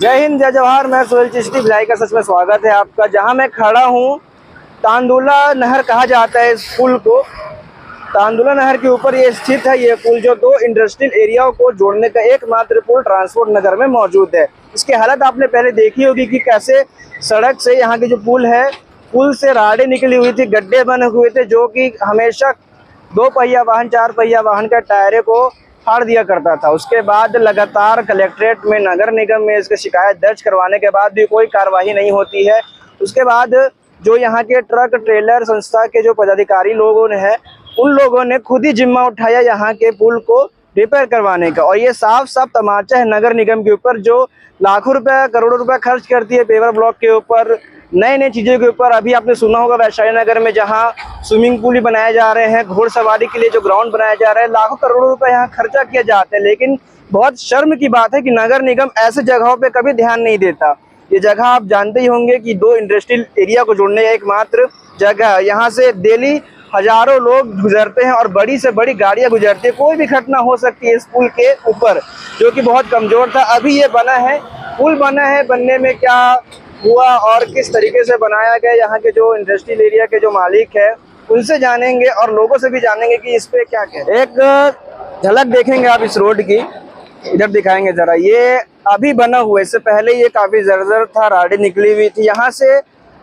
जय हिंद, जय जवाहर। मैं सोहेल चिश्ती, भिलाई का सच में स्वागत है आपका। जहां मैं खड़ा हूं, तांदुला नहर कहा जाता है इस पुल को। तांदुला नहर के ऊपर ये स्थित है ये पुल, जो दो इंडस्ट्रियल एरियाओं को जोड़ने का एकमात्र पुल ट्रांसपोर्ट नगर में मौजूद है। इसकी हालत आपने पहले देखी होगी कि कैसे सड़क से यहाँ की जो पुल है, पुल से राडें निकली हुई थी, गड्ढे बने हुए थे, जो कि हमेशा 2 पहिया वाहन, 4 पहिया वाहन का टायरे को फाड़ दिया करता था। उसके बाद लगातार कलेक्ट्रेट में, नगर निगम में इसकी शिकायत दर्ज करवाने के बाद भी कोई कार्रवाई नहीं होती है। उसके बाद जो यहाँ के ट्रक ट्रेलर संस्था के जो पदाधिकारी लोगों ने है, उन लोगों ने खुद ही जिम्मा उठाया यहाँ के पुल को रिपेयर करवाने का। और ये साफ साफ तमाचा है नगर निगम के ऊपर, जो लाखों रुपए, करोड़ों रुपए खर्च करती है पेवर ब्लॉक के ऊपर, नई नई चीज़ों के ऊपर। अभी आपने सुना होगा वैशाली नगर में जहाँ स्विमिंग पूल भी बनाए जा रहे हैं, घोड़सवारी के लिए जो ग्राउंड बनाया जा रहा है, लाखों करोड़ों रुपए यहाँ खर्चा किए जाते हैं। लेकिन बहुत शर्म की बात है कि नगर निगम ऐसे जगहों पे कभी ध्यान नहीं देता। ये जगह आप जानते ही होंगे कि 2 इंडस्ट्रियल एरिया को जोड़ने का एकमात्र जगह है। यहाँ से डेली हजारों लोग गुजरते हैं और बड़ी से बड़ी गाड़ियाँ गुजरती है। कोई भी घटना हो सकती है इस पुल के ऊपर, जो कि बहुत कमज़ोर था। अभी ये बना है, पुल बना है, बनने में क्या हुआ और किस तरीके से बनाया गया, यहाँ के जो इंडस्ट्रियल एरिया के जो मालिक है उनसे जानेंगे और लोगों से भी जानेंगे कि इस पे क्या क्या। एक झलक देखेंगे आप इस रोड की, इधर दिखाएंगे जरा। ये अभी बना हुआ है, इससे पहले ये काफी जर्जर था, राडें निकली हुई थी। यहाँ से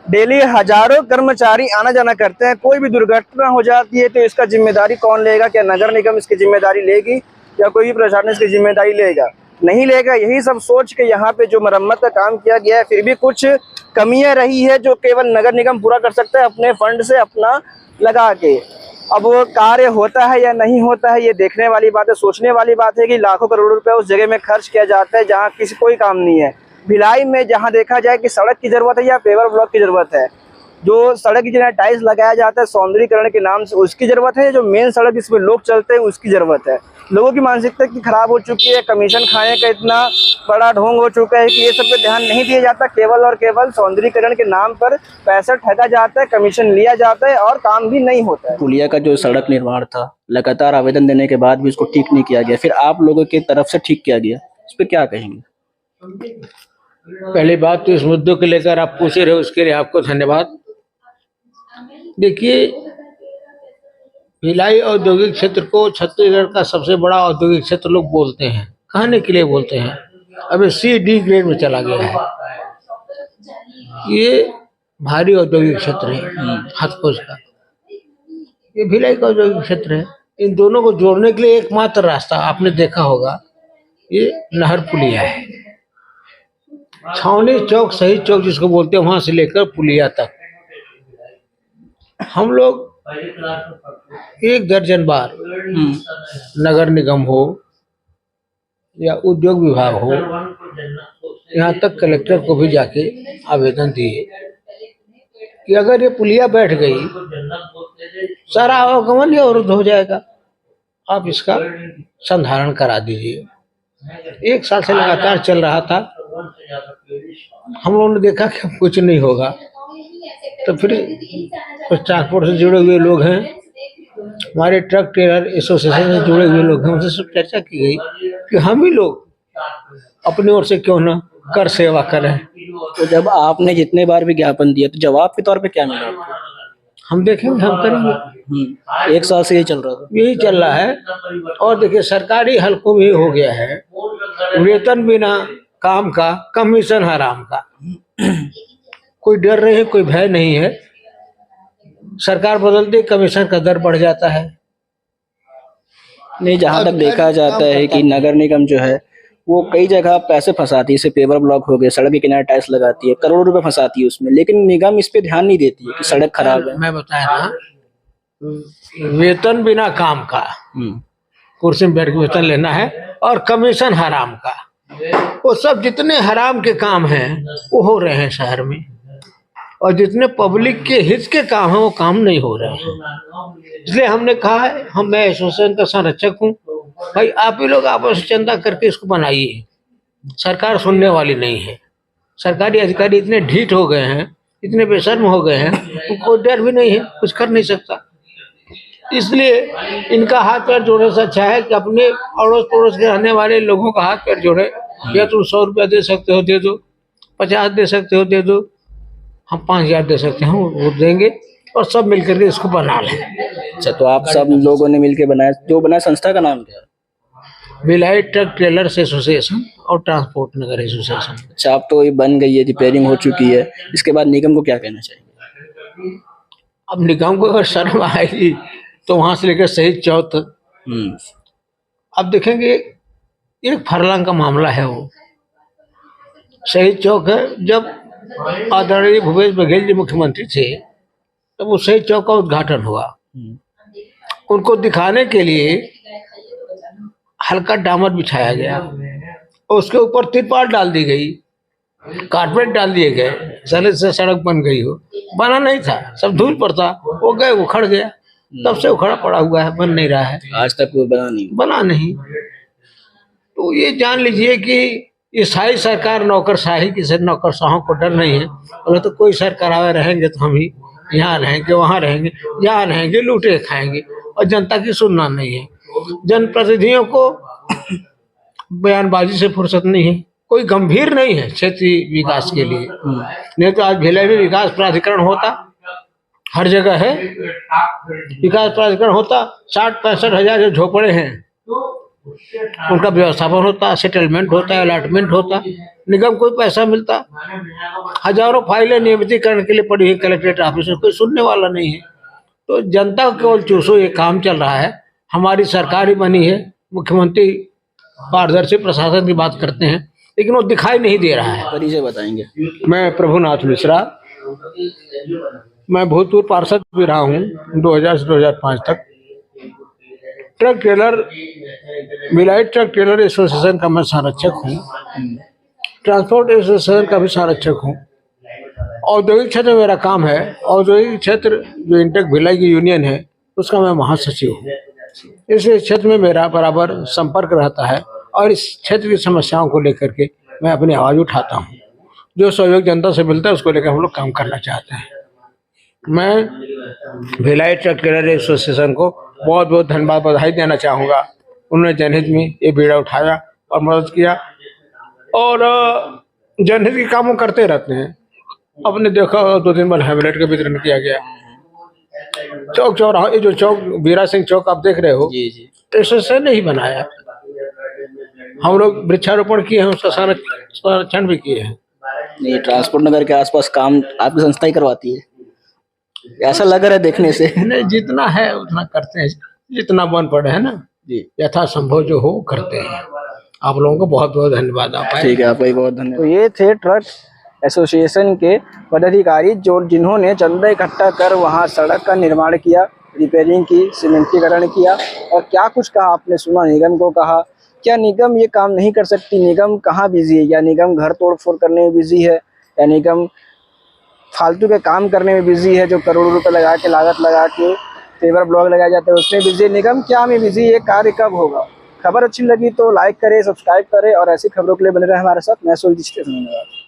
डेली हजारों कर्मचारी आना जाना करते हैं। कोई भी दुर्घटना हो जाती है तो इसका जिम्मेदारी कौन लेगा? क्या नगर निगम इसकी जिम्मेदारी लेगी या कोई भी प्रशासन इसकी जिम्मेदारी लेगा? नहीं लेगा। यही सब सोच के यहाँ पे जो मरम्मत का काम किया गया है, फिर भी कुछ कमियां रही है जो केवल नगर निगम पूरा कर सकता है अपने फंड से, अपना लगा के। अब वो कार्य होता है या नहीं होता है, ये देखने वाली बात है। सोचने वाली बात है कि लाखों करोड़ रुपए उस जगह में खर्च किया जाता है जहाँ किसी कोई काम नहीं है। भिलाई में जहाँ देखा जाए कि सड़क की जरूरत है या पेवर ब्लॉक की जरूरत है, जो सड़क की जगह टाइल्स लगाया जाता है सौंदर्यीकरण के नाम से, उसकी जरूरत है। जो मेन सड़क जिसमें लोग चलते हैं उसकी जरूरत है। लोगों की मानसिकता की खराब हो चुकी है, कमीशन खाने का इतना बड़ा ढोंग हो चुका है कि ये सब पे ध्यान नहीं दिया जाता। केवल और केवल सौंदर्यीकरण के नाम पर पैसा ठगा जाता है, कमीशन लिया जाता है और काम भी नहीं होता है। पुलिया का जो सड़क निर्माण था, लगातार आवेदन देने के बाद भी इसको ठीक नहीं किया गया, फिर आप लोगों की तरफ से ठीक किया गया, इस पर क्या कहेंगे? पहली बात तो इस मुद्दों को लेकर आप पूछे रहे, उसके लिए आपको धन्यवाद। देखिए, भिलाई औद्योगिक क्षेत्र को छत्तीसगढ़ का सबसे बड़ा औद्योगिक क्षेत्र लोग बोलते हैं, कहने के लिए बोलते हैं। अब C-D ग्रेड में चला गया है। ये भारी औद्योगिक क्षेत्र है, हाथकोश का। ये भिलाई का औद्योगिक क्षेत्र है। इन दोनों को जोड़ने के लिए एकमात्र रास्ता आपने देखा होगा, ये नहर पुलिया है। छावनी चौक, शहीद चौक जिसको बोलते हैं, वहां से लेकर पुलिया तक हम लोग 1 दर्जन बार नगर निगम हो या उद्योग विभाग हो, यहाँ तक कलेक्टर को भी जाके आवेदन दिए कि अगर ये पुलिया बैठ गई, सारा आवागमन ही अवरुद्ध हो जाएगा, आप इसका संधारण करा दीजिए। 1 साल से लगातार चल रहा था। हम लोगों ने देखा कि कुछ नहीं होगा, तो फिर कुछ ट्रांसपोर्ट से जुड़े हुए लोग हैं, हमारे ट्रक ट्रेलर एसोसिएशन से जुड़े हुए लोग हैं, उनसे सब चर्चा की गई कि हम ही लोग अपनी ओर से क्यों ना कर सेवा करें। तो जब आपने जितने बार भी ज्ञापन दिया, तो जवाब के तौर पे क्या मिला आपको? हम देखेंगे, हम करेंगे। 1 साल से ये चल रहा था, यही चल रहा है। और देखिए, सरकारी हलकों में हो गया है, वेतन बिना काम का, कमीशन हराम का। कोई डर नहीं है, कोई भय नहीं है। सरकार बदलती, कमीशन का दर बढ़ जाता है। नहीं, जहाँ तक देखा जाता है कि नगर निगम जो है वो कई जगह पैसे फंसाती है। जैसे पेवर ब्लॉक हो गए, सड़क के किनारे टाइल्स लगाती है, करोड़ों रुपए फंसाती है उसमें, लेकिन निगम इस पे ध्यान नहीं देती है कि सड़क खराब है। मैं बताया ना, वेतन बिना काम का, कुर्सी में बैठ के वेतन लेना है, और कमीशन हराम का। वो सब जितने हराम के काम हैं वो हो रहे हैं शहर में, और जितने पब्लिक के हित के काम हैं वो काम नहीं हो रहे हैं। इसलिए हमने कहा है, मैं एसोसिएशन का संरक्षक हूँ, भाई आप ही लोग आपस में चंदा करके इसको बनाइए। सरकार सुनने वाली नहीं है। सरकारी अधिकारी इतने ढीठ हो गए हैं, इतने बेशर्म हो गए हैं, उनको डर भी नहीं है, कुछ कर नहीं सकता। इसलिए इनका हाथ पैर जोड़ने से अच्छा है कि अपने अड़ोस पड़ोस के रहने वाले लोगों का हाथ पैर जोड़े या तुम 100 रुपया दे सकते हो दे दो, 50 दे सकते हो दे दो, हम 5000 दे सकते हैं वो देंगे और सब मिलकर के इसको बना लें। अच्छा, तो आप सब लोगों ने मिलके बनाया, जो बनाया संस्था का नाम क्या है? भिलाई ट्रक ट्रेलर्स एसोसिएशन और ट्रांसपोर्ट नगर एसोसिएशन। अच्छा, अब तो ये बन गई है, रिपेयरिंग हो चुकी है, इसके बाद निगम को क्या कहना चाहिए? अब निगम को अगर शर्म आएगी तो वहां से लेकर शहीद चौक तक, अब देखेंगे एक फरलांग का मामला है वो शहीद चौक है। जब आदरणीय भूपेश बघेल जी मुख्यमंत्री थे तब उस शहीद चौक का उद्घाटन हुआ। उनको दिखाने के लिए हल्का डामर बिछाया गया और उसके ऊपर तिरपाल डाल दी गई, कारपेट डाल दिए गए, सड़क से सड़क बन गई हो, बना नहीं था, सब धूल पर था, वो गए उखड़ गया, तब से उखड़ा पड़ा हुआ है, बन नहीं रहा है, आज तक वो बना नहीं। तो ये जान लीजिए कि ईसाई सरकार नौकरशाही, किसी नौकरशाहों को डर नहीं है। अगर तो कोई सरकार आवे रहेंगे तो हम ही यहाँ रहेंगे, वहाँ रहेंगे, यहाँ रहेंगे, लूटे खाएंगे, और जनता की सुनना नहीं है। जनप्रतिनिधियों को बयानबाजी से फुर्सत नहीं है, कोई गंभीर नहीं है क्षेत्रीय विकास के लिए। नहीं तो आज भिलाई में विकास प्राधिकरण होता, हर जगह है विकास प्राधिकरण होता, 60-65 हजार जो झोपड़े हैं उनका व्यवस्थापन होता, सेटलमेंट होता, अलॉटमेंट होता, निगम कोई पैसा मिलता। हजारों फाइलें नियमितीकरण के लिए पड़ी हुई कलेक्ट्रेट ऑफिस में, कोई सुनने वाला नहीं है। तो जनता को केवल चूसो ये काम चल रहा है। हमारी सरकार ही बनी है, मुख्यमंत्री पारदर्शी प्रशासन की बात करते हैं, लेकिन वो दिखाई नहीं दे रहा है। परिचय बताएंगे? मैं प्रभुनाथ मिश्रा, मैं भूतपूर्व पार्षद भी रहा हूँ 2000 से 2005 तक। Truck trailer Bhilai truck trailer association का मैं संरक्षक हूँ, ट्रांसपोर्ट एसोसिएशन का भी संरक्षक हूँ। औद्योगिक क्षेत्र में मेरा काम है। औद्योगिक क्षेत्र जो इंटेक भिलाई की यूनियन है उसका मैं महासचिव हूँ। इस क्षेत्र में मेरा बराबर संपर्क रहता है और इस क्षेत्र की समस्याओं को लेकर के मैं अपनी आवाज़ उठाता हूँ। जो सहयोग जनता से मिलता है उसको लेकर हम लोग काम करना चाहते हैं। मैं भिलाई ट्रक ट्रेलर एसोसिएशन को बहुत बहुत धन्यवाद, बधाई देना चाहूँगा। उन्होंने जनहित में ये बीड़ा उठाया और मदद किया, और जनहित के कामों करते रहते हैं। आपने देखा 2 दिन बाद हेमलेट का वितरण किया गया। चौक चौराहा, ये जो चौक बीरा सिंह चौक आप देख रहे हो, एसोसिएशन ने ही बनाया। हम लोग वृक्षारोपण किए हैं, उसका संरक्षण भी किए हैं। नहीं, ट्रांसपोर्ट नगर के आसपास काम आपकी संस्था ही करवाती है, ऐसा लग रहा है देखने से। नहीं, जितना है उतना करते हैं, जितना बन पड़े है ना जी, यथासंभव जो हो करते हैं। आप लोगों को बहुत बहुत धन्यवाद। आप ठीक है, आपका भी बहुत धन्यवाद। तो ये थे ट्रक एसोसिएशन के पदाधिकारी जिन्होंने चंदा इकट्ठा कर वहाँ सड़क का निर्माण किया, रिपेयरिंग की, सीमेंटीकरण किया। और क्या कुछ कहा आपने सुना, निगम को कहा। क्या निगम ये काम नहीं कर सकती? निगम कहाँ बिजी है? या निगम घर तोड़ फोड़ करने में बिजी है, या निगम फालतू के काम करने में बिजी है, जो करोड़ों रुपए लगा के, लागत लगा के पेपर ब्लॉक लगाया जाता है उसमें बिजी है? निगम क्या में बिजी? ये कार्य कब होगा? खबर अच्छी लगी तो लाइक करें, सब्सक्राइब करें और ऐसी खबरों के लिए बने रहे हमारे साथ। मैं सुरजीत।